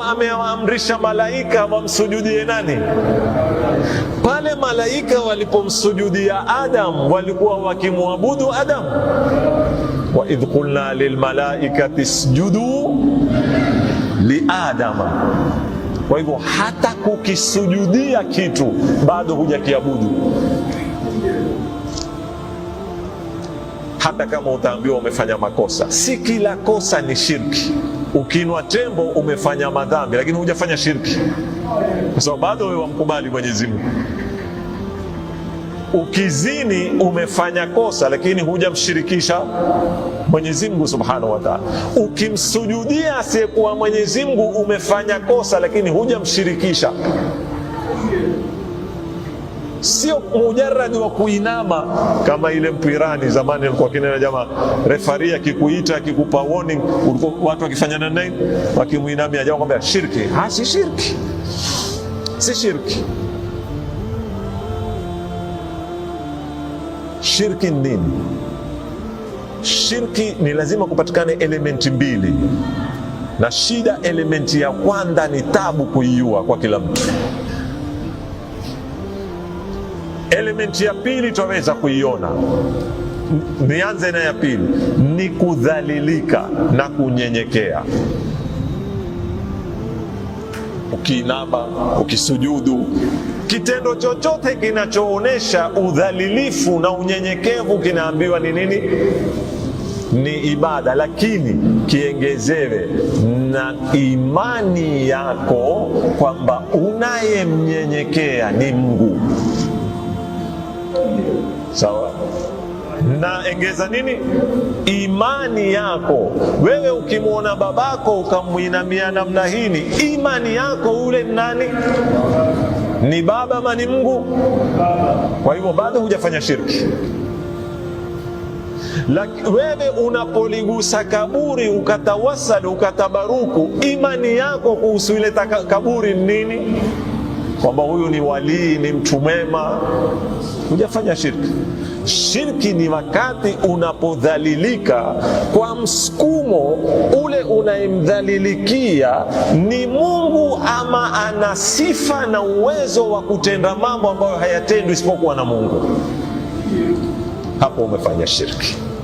amewaamrisha malaika wamsujudie nani? Pale malaika walipomsujudia Adam walikuwa wakimwabudu Adam. Wa idh qulna lilmalaikati isjudu li Adama. Kwa hivyo hata kukisujudia kitu bado hujakiabudu, hata kama utaambiwa umefanya makosa. Si kila kosa ni shirki. Ukinwa tembo umefanya madhambi, lakini hujafanya shirki, kwa sababu bado wewe wamkubali Mwenyezi Mungu. Ukizini umefanya kosa, lakini hujamshirikisha Mwenyezi Mungu Subhanahu wa Ta'ala. Ukimsujudia asiyekuwa Mwenyezi Mungu umefanya kosa, lakini hujamshirikisha. Sio mujarradi wa kuinama kama ile mpirani zamani alikuwa kinena jamaa, refari akikuita akikupa warning, watu wakifanya nini? Wakimuinamia jamaa kwamba shirki. Si shirki. Si shirki. Shirki nini? Shirki ni lazima kupatikane elementi mbili, na shida elementi ya kwanza ni tabu kuiua kwa kila mtu. Elementi ya pili tunaweza kuiona. Nianze na ya pili, ni kudhalilika na kunyenyekea. Ukiinama, ukisujudu, kitendo chochote kinachoonesha udhalilifu na unyenyekevu kinaambiwa ni nini? Ni ibada, lakini kiengezewe na imani yako kwamba unayemnyenyekea ni Mungu. Sawa? Na engeza nini? Imani yako. Wewe ukimwona babako ukamuinamia namna hii, imani yako ule nani? Ni baba ama ni Mungu? Kwa hivyo bado hujafanya shirki. Wewe unapoligusa kaburi ukatawasal ukatabaruku, imani yako kuhusu ile kaburi nini? Kwamba huyu ni walii, ni mtu mwema. Hujafanya shirki. Shirki ni wakati unapodhalilika kwa msukumo ule unayemdhalilikia ni Mungu, ama ana sifa na uwezo wa kutenda mambo ambayo hayatendwi isipokuwa na Mungu. Hapo umefanya shirki.